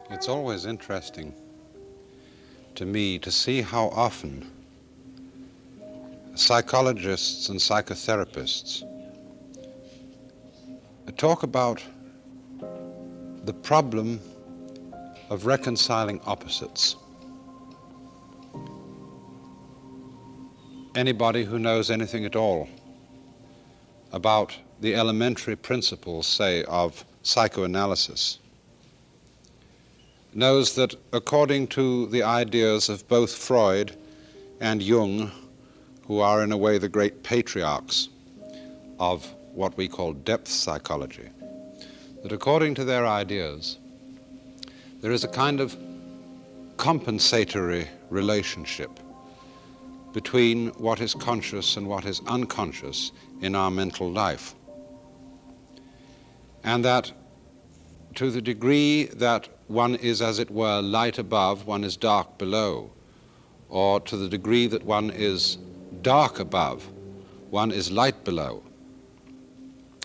It's always interesting to me to see how often psychologists and psychotherapists talk about the problem of reconciling opposites. Anybody who knows anything at all about the elementary principles, say, of psychoanalysis knows that according to the ideas of both Freud and Jung, who are in a way the great patriarchs of what we call depth psychology, that according to their ideas, there is a kind of compensatory relationship between what is conscious and what is unconscious in our mental life. And that to the degree that one is, as it were, light above, one is dark below, or to the degree that one is dark above, one is light below.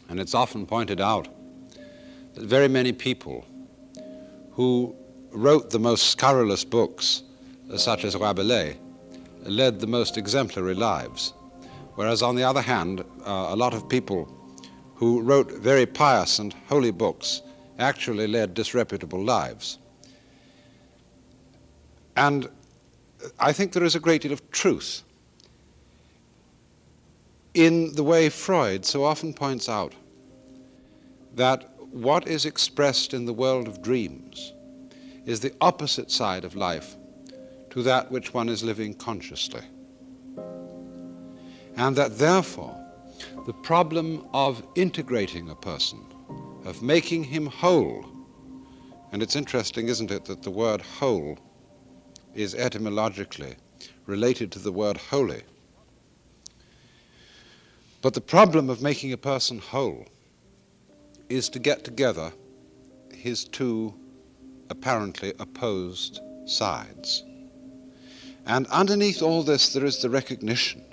And it's often pointed out that very many people who wrote the most scurrilous books, such as Rabelais, led the most exemplary lives, whereas on the other hand, a lot of people who wrote very pious and holy books actually led disreputable lives. And I think there is a great deal of truth in the way Freud so often points out that what is expressed in the world of dreams is the opposite side of life to that which one is living consciously. And that therefore, the problem of integrating a person, of making him whole, and it's interesting, isn't it, that the word whole is etymologically related to the word holy. But the problem of making a person whole is to get together his two apparently opposed sides. And underneath all this, there is the recognition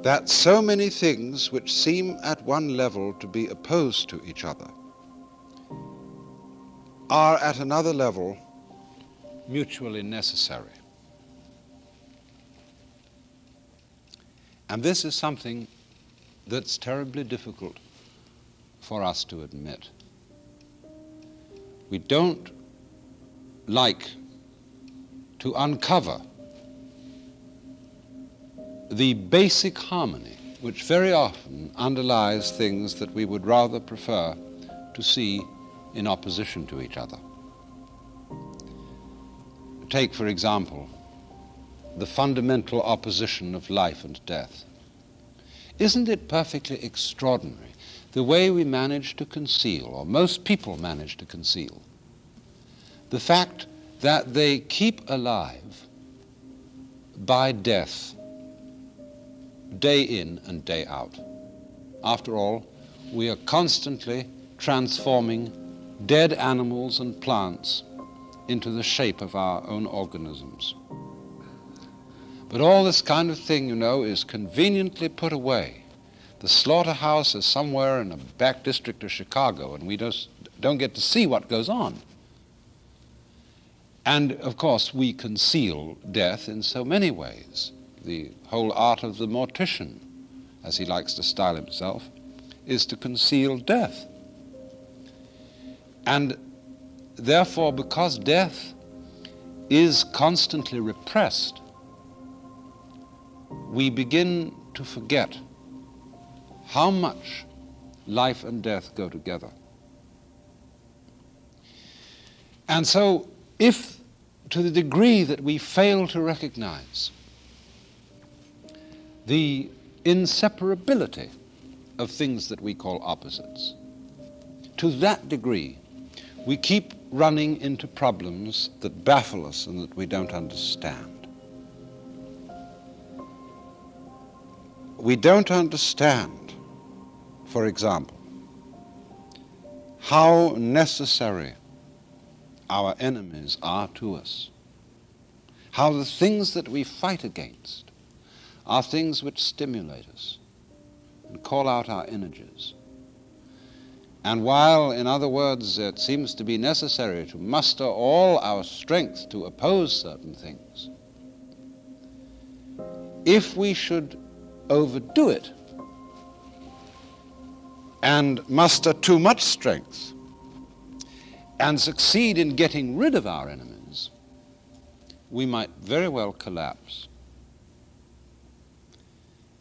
that so many things which seem at one level to be opposed to each other are at another level mutually necessary. And this is something that's terribly difficult for us to admit. We don't like to uncover the basic harmony which very often underlies things that we would rather prefer to see in opposition to each other. Take, for example, the fundamental opposition of life and death. Isn't it perfectly extraordinary the way we manage to conceal, or most people manage to conceal, the fact that they keep alive by death day in and day out? After all, we are constantly transforming dead animals and plants into the shape of our own organisms. But all this kind of thing, you know, is conveniently put away. The slaughterhouse is somewhere in a back district of Chicago, and we just don't get to see what goes on. And, of course, we conceal death in so many ways. The whole art of the mortician, as he likes to style himself, is to conceal death. And therefore, because death is constantly repressed, we begin to forget how much life and death go together. And so, if to the degree that we fail to recognize the inseparability of things that we call opposites, to that degree we keep running into problems that baffle us and that we don't understand. We don't understand, for example, how necessary our enemies are to us, how the things that we fight against are things which stimulate us and call out our energies. And while, in other words, it seems to be necessary to muster all our strength to oppose certain things, if we should overdo it and muster too much strength and succeed in getting rid of our enemies, we might very well collapse.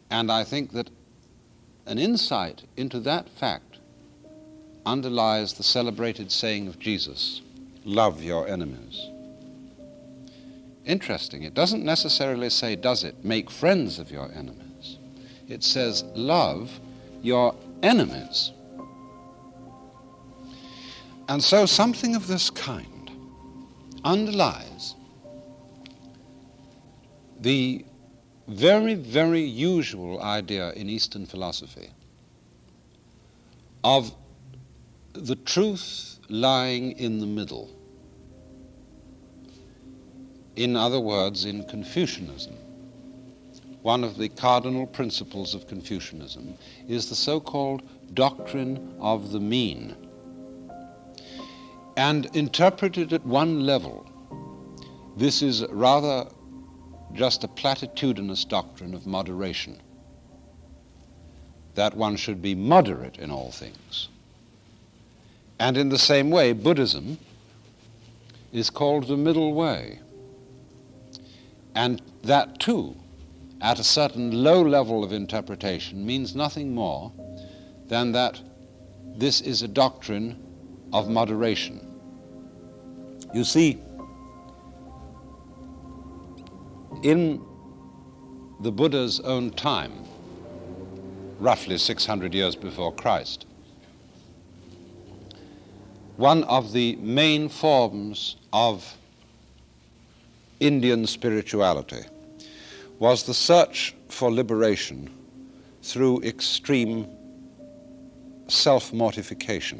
And I think that an insight into that fact underlies the celebrated saying of Jesus, "Love your enemies." Interesting, it doesn't necessarily say, does it, make friends of your enemies. It says, love your enemies. And so something of this kind underlies the very, very usual idea in Eastern philosophy of the truth lying in the middle. In other words, in Confucianism, one of the cardinal principles of Confucianism is the so-called doctrine of the mean. And interpreted at one level, this is rather just a platitudinous doctrine of moderation, that one should be moderate in all things. And in the same way, Buddhism is called the middle way. And that too, at a certain low level of interpretation, means nothing more than that this is a doctrine of moderation. You see, in the Buddha's own time, roughly 600 years before Christ, one of the main forms of Indian spirituality was the search for liberation through extreme self-mortification.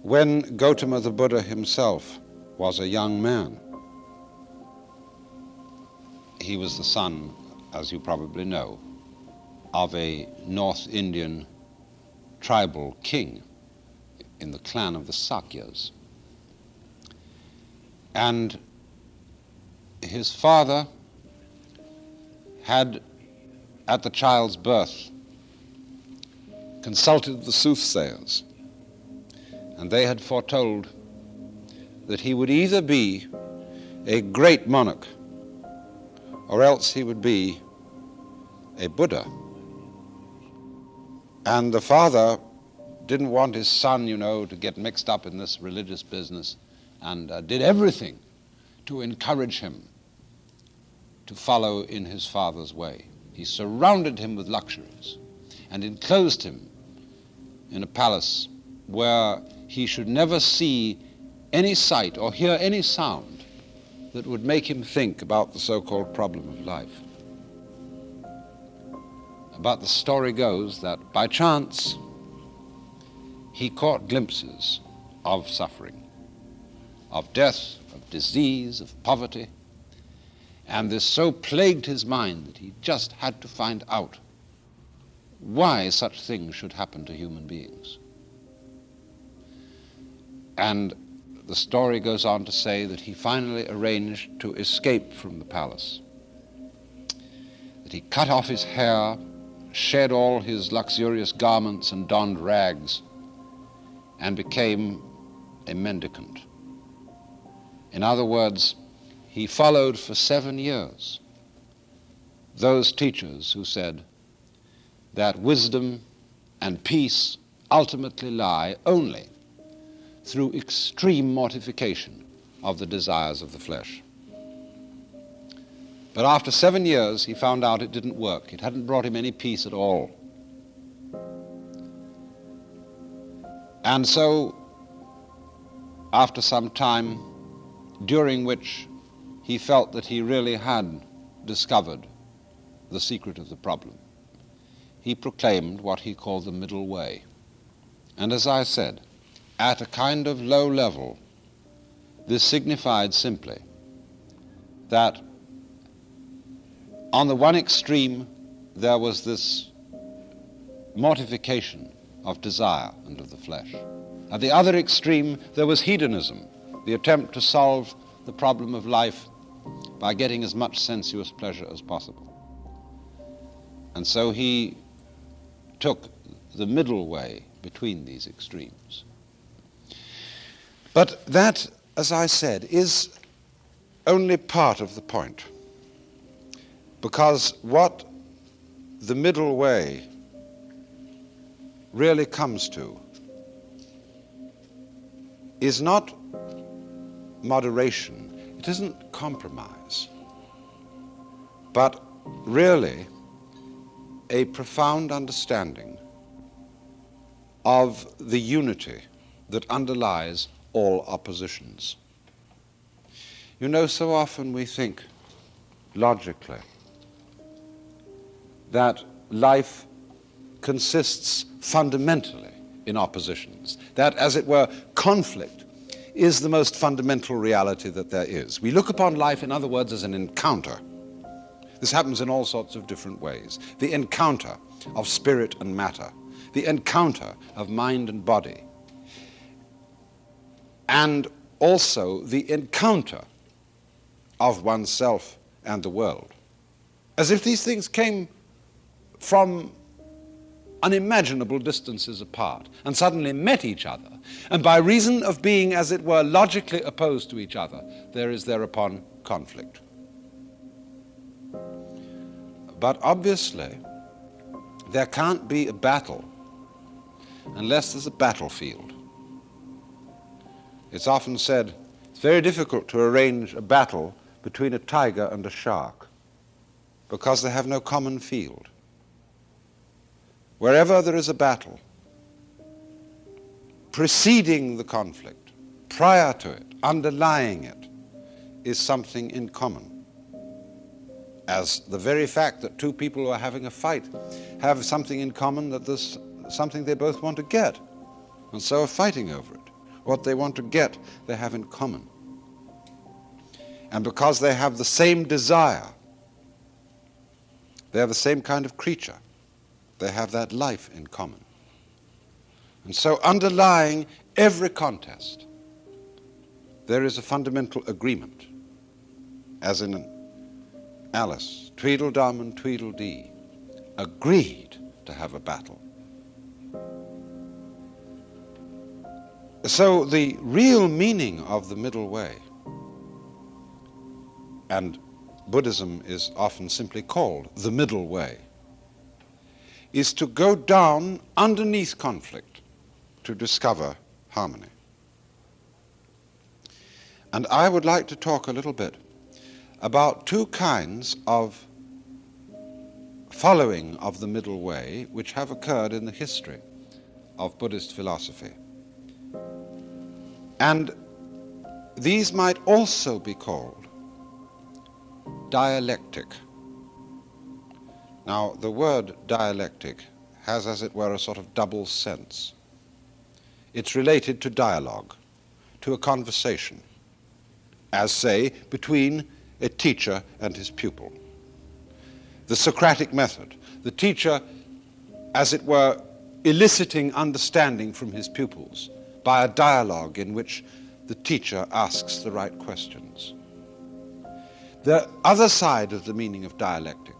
When Gautama the Buddha himself was a young man, he was the son, as you probably know, of a North Indian tribal king in the clan of the Sakyas. And his father had, at the child's birth, consulted the soothsayers, and they had foretold that he would either be a great monarch or else he would be a Buddha. And the father didn't want his son, to get mixed up in this religious business, and did everything to encourage him to follow in his father's way. He surrounded him with luxuries and enclosed him in a palace where he should never see any sight or hear any sound that would make him think about the so-called problem of life. But the story goes that by chance he caught glimpses of suffering, of death, of disease, of poverty, and this so plagued his mind that he just had to find out why such things should happen to human beings. And the story goes on to say that he finally arranged to escape from the palace, that he cut off his hair, shed all his luxurious garments and donned rags, and became a mendicant. In other words, he followed for 7 years those teachers who said that wisdom and peace ultimately lie only through extreme mortification of the desires of the flesh. But after 7 years, he found out it didn't work. It hadn't brought him any peace at all. And so, after some time, during which he felt that he really had discovered the secret of the problem, he proclaimed what he called the middle way. And as I said, at a kind of low level, this signified simply that on the one extreme there was this mortification of desire and of the flesh. At the other extreme, there was hedonism, the attempt to solve the problem of life by getting as much sensuous pleasure as possible. And so he took the middle way between these extremes. But that, as I said, is only part of the point. Because what the middle way really comes to is not moderation, it isn't compromise, but really a profound understanding of the unity that underlies all oppositions. You know, so often we think logically that life consists fundamentally in oppositions, that, as it were, conflict is the most fundamental reality that there is. We look upon life, in other words, as an encounter. This happens in all sorts of different ways. The encounter of spirit and matter, the encounter of mind and body, and also the encounter of oneself and the world. As if these things came from unimaginable distances apart and suddenly met each other, and by reason of being, as it were, logically opposed to each other, there is thereupon conflict. But obviously, there can't be a battle unless there's a battlefield. It's often said it's very difficult to arrange a battle between a tiger and a shark because they have no common field. Wherever there is a battle, preceding the conflict, prior to it, underlying it, is something in common. As the very fact that two people who are having a fight have something in common, that there's something they both want to get, and so are fighting over it. What they want to get, they have in common. And because they have the same desire, they are the same kind of creature, they have that life in common. And so underlying every contest, there is a fundamental agreement, as in Alice, Tweedledum and Tweedledee agreed to have a battle. So the real meaning of the middle way, and Buddhism is often simply called the middle way, is to go down underneath conflict to discover harmony. And I would like to talk a little bit about two kinds of following of the middle way which have occurred in the history of Buddhist philosophy. And these might also be called dialectic. Now, the word dialectic has, as it were, a sort of double sense. It's related to dialogue, to a conversation, as, say, between a teacher and his pupil. The Socratic method, the teacher, as it were, eliciting understanding from his pupils by a dialogue in which the teacher asks the right questions. The other side of the meaning of dialectic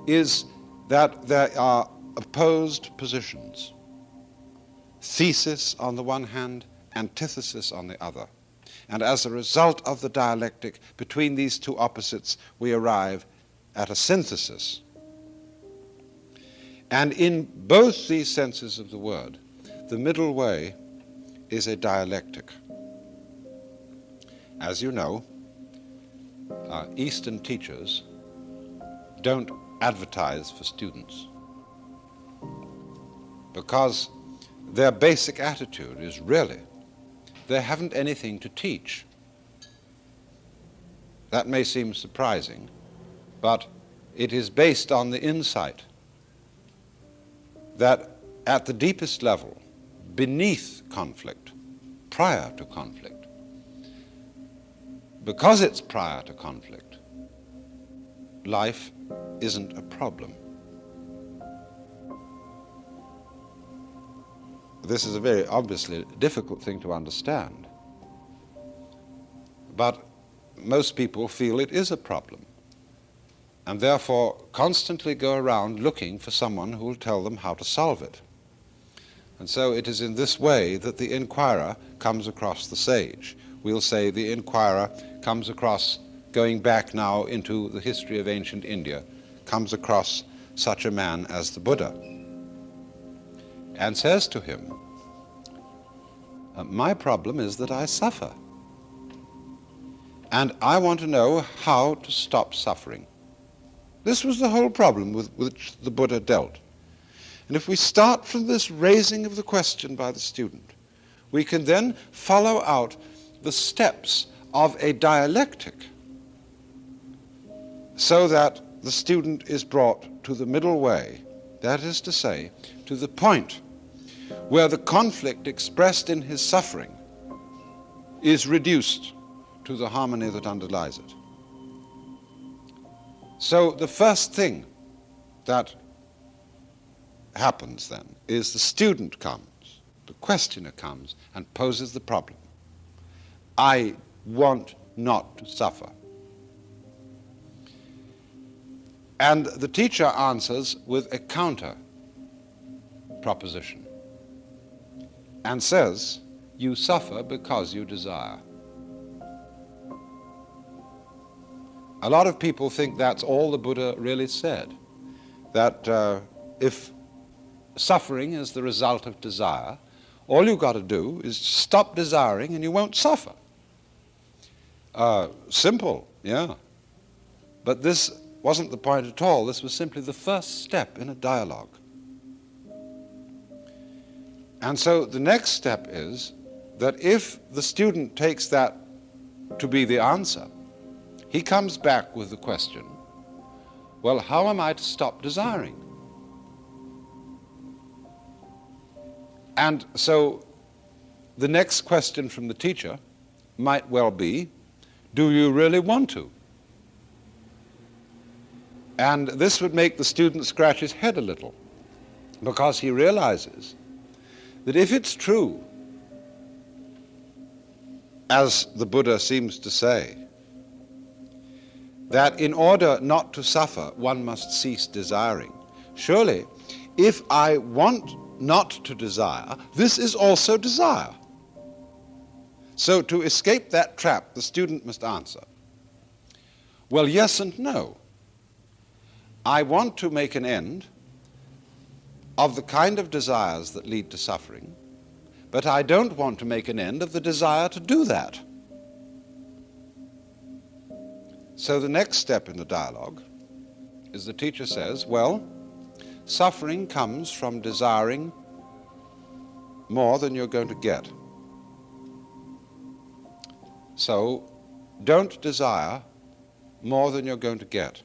is that there are opposed positions, thesis on the one hand, antithesis on the other. And as a result of the dialectic between these two opposites, we arrive at a synthesis. And in both these senses of the word, the middle way is a dialectic. As you know, Eastern teachers don't advertise for students because their basic attitude is really they haven't anything to teach. That may seem surprising, but it is based on the insight that at the deepest level, beneath conflict, prior to conflict, because it's prior to conflict, life isn't a problem. this is a very obviously difficult thing to understand. But most people feel it is a problem, and therefore constantly go around looking for someone who will tell them how to solve it. And so it is in this way that the inquirer comes across the sage. We'll say the inquirer comes across, going back now into the history of ancient India, comes across such a man as the Buddha and says to him, my problem is that I suffer, and I want to know how to stop suffering. This was the whole problem with which the Buddha dealt. And if we start from this raising of the question by the student, we can then follow out the steps of a dialectic so that the student is brought to the middle way, that is to say, to the point where the conflict expressed in his suffering is reduced to the harmony that underlies it. So the first thing that happens then is the student comes, the questioner comes and poses the problem. I want not to suffer. And the teacher answers with a counter proposition and says, you suffer because you desire. A lot of people think that's all the Buddha really said, that if suffering is the result of desire, all you've got to do is stop desiring and you won't suffer. Simple, yeah. But this wasn't the point at all. This was simply the first step in a dialogue. And so the next step is that if the student takes that to be the answer, he comes back with the question, well, how am I to stop desiring? And so the next question from the teacher might well be, do you really want to? And this would make the student scratch his head a little, because he realizes that if it's true, as the Buddha seems to say, that in order not to suffer, one must cease desiring. Surely, if I want not to desire, this is also desire. So to escape that trap, the student must answer, well, yes and no. I want to make an end of the kind of desires that lead to suffering, but I don't want to make an end of the desire to do that. So the next step in the dialogue is the teacher says, well, suffering comes from desiring more than you're going to get. So don't desire more than you're going to get.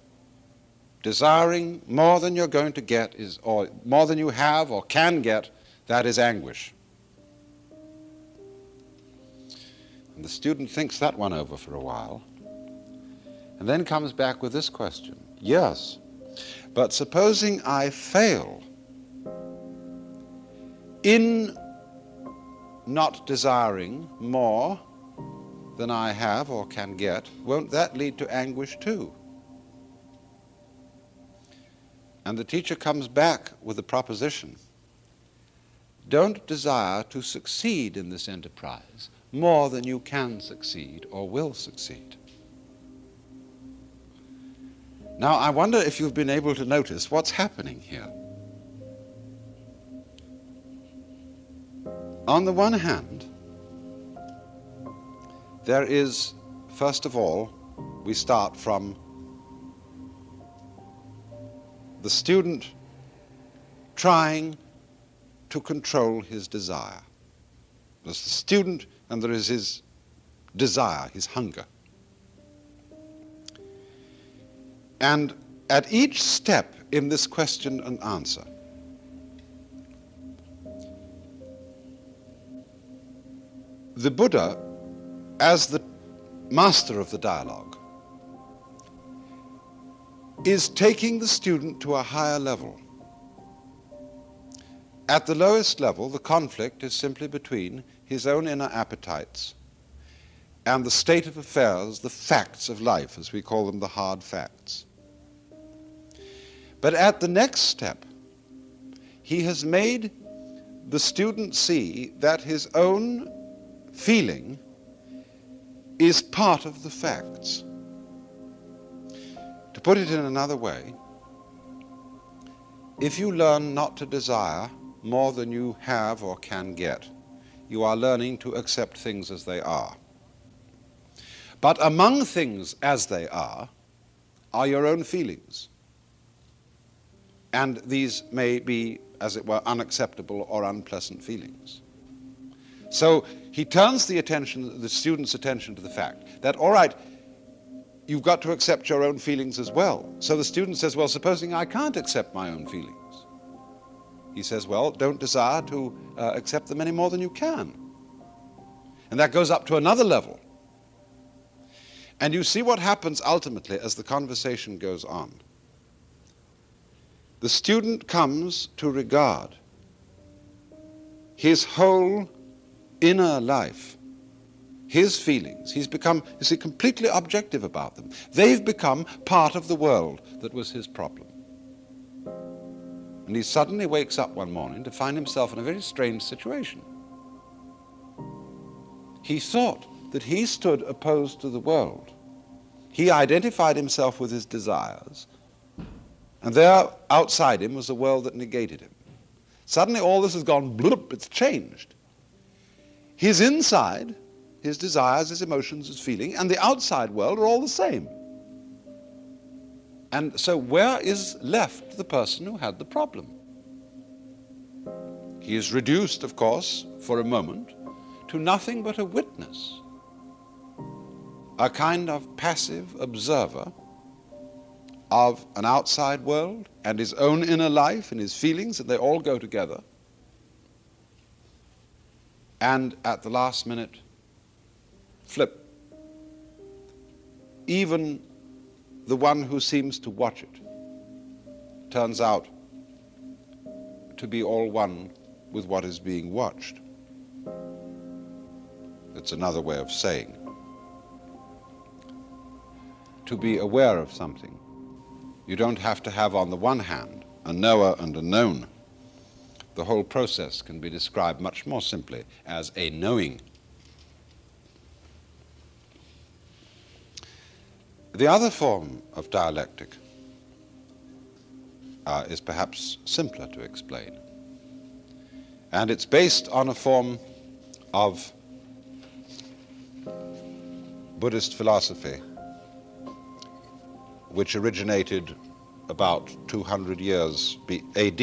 Desiring more than you're going to get is, or more than you have or can get, that is anguish. And the student thinks that one over for a while, and then comes back with this question. Yes, but supposing I fail in not desiring more than I have or can get, won't that lead to anguish too? And the teacher comes back with the proposition, don't desire to succeed in this enterprise more than you can succeed or will succeed. Now, I wonder if you've been able to notice what's happening here. On the one hand, there is, first of all, we start from the student trying to control his desire. There's the student and there is his desire, his hunger. And at each step in this question and answer, the Buddha, as the master of the dialogue, is taking the student to a higher level. At the lowest level, the conflict is simply between his own inner appetites and the state of affairs, the facts of life, as we call them, the hard facts. But at the next step, he has made the student see that his own feeling is part of the facts. To put it in another way, if you learn not to desire more than you have or can get, you are learning to accept things as they are. But among things as they are your own feelings. And these may be, as it were, unacceptable or unpleasant feelings. So he turns the student's attention to the fact that, all right, you've got to accept your own feelings as well. So the student says, well, supposing I can't accept my own feelings. He says, well, don't desire to accept them any more than you can. And that goes up to another level. And you see what happens ultimately as the conversation goes on. The student comes to regard his whole inner life, his feelings. He's become, you see, completely objective about them. They've become part of the world that was his problem. And he suddenly wakes up one morning to find himself in a very strange situation. He thought that he stood opposed to the world. He identified himself with his desires, and there outside him was a world that negated him. Suddenly all this has gone bloop, it's changed. His inside, his desires, his emotions, his feeling, and the outside world are all the same. And so where is left the person who had the problem? He is reduced, of course, for a moment, to nothing but a witness, a kind of passive observer of an outside world and his own inner life and his feelings, and they all go together. And at the last minute, flip. Even the one who seems to watch it turns out to be all one with what is being watched. It's another way of saying to be aware of something. You don't have to have on the one hand a knower and a known. The whole process can be described much more simply as a knowing. The other form of dialectic is perhaps simpler to explain. And it's based on a form of Buddhist philosophy which originated about 200 years AD.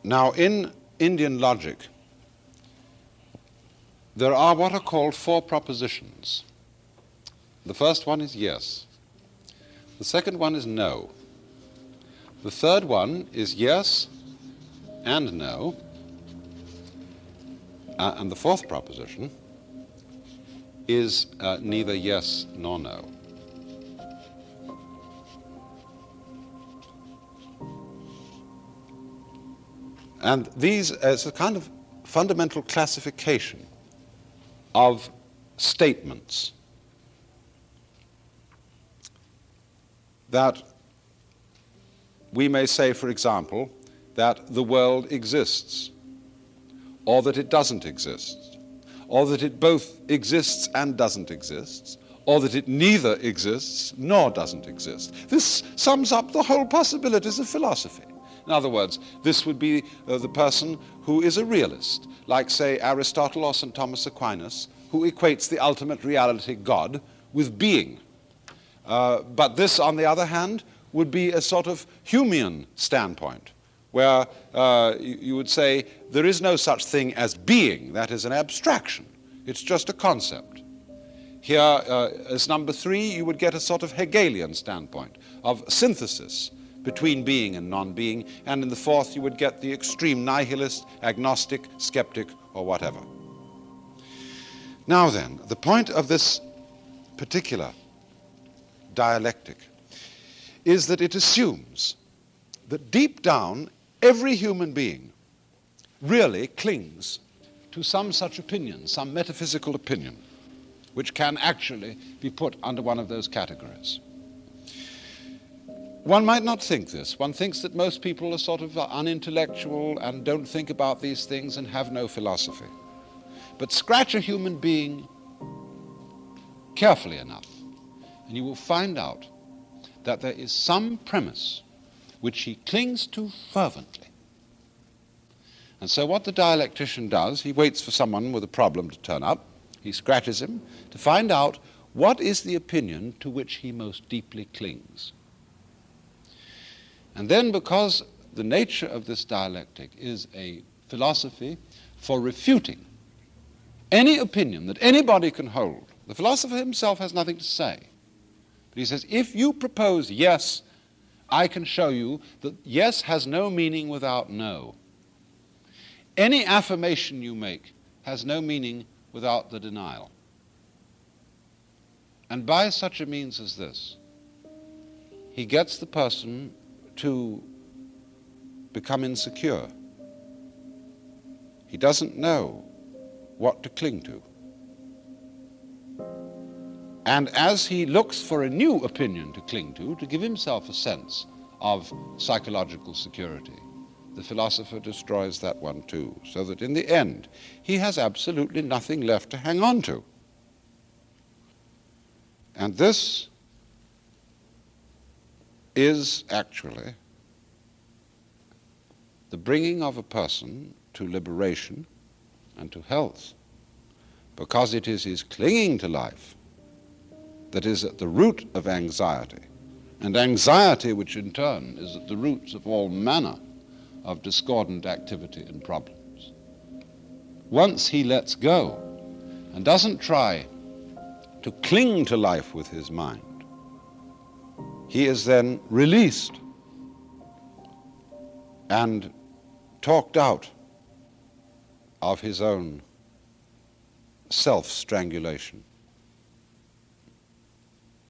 Now, in Indian logic, there are what are called four propositions. The first one is yes. The second one is no. The third one is yes and no. And the fourth proposition is neither yes nor no. And these is a kind of fundamental classification of statements that we may say, for example, that the world exists, or that it doesn't exist, or that it both exists and doesn't exist, or that it neither exists nor doesn't exist. This sums up the whole possibilities of philosophy. In other words, this would be the person who is a realist, like, say, Aristotle or St. Thomas Aquinas, who equates the ultimate reality, God, with being. But this, on the other hand, would be a sort of Humean standpoint, where you would say there is no such thing as being. That is an abstraction. It's just a concept. Here, as number three, you would get a sort of Hegelian standpoint of synthesis between being and non-being, and in the fourth you would get the extreme nihilist, agnostic, skeptic, or whatever. Now then, the point of this particular dialectic is that it assumes that deep down Every human being really clings to some such opinion, some metaphysical opinion, which can actually be put under one of those categories. One might not think this. One thinks that most people are sort of unintellectual and don't think about these things and have no philosophy. But scratch a human being carefully enough, and you will find out that there is some premise which he clings to fervently. And so what the dialectician does, he waits for someone with a problem to turn up, he scratches him to find out what is the opinion to which he most deeply clings. And then, because the nature of this dialectic is a philosophy for refuting any opinion that anybody can hold, the philosopher himself has nothing to say. But he says, if you propose yes, I can show you that yes has no meaning without no. Any affirmation you make has no meaning without the denial. And by such a means as this, he gets the person to become insecure. He doesn't know what to cling to. And as he looks for a new opinion to cling to give himself a sense of psychological security, the philosopher destroys that one too, so that in the end he has absolutely nothing left to hang on to. And this is actually the bringing of a person to liberation and to health, because it is his clinging to life that is at the root of anxiety, and anxiety which in turn is at the roots of all manner of discordant activity and problems. Once he lets go and doesn't try to cling to life with his mind, he is then released and talked out of his own self-strangulation.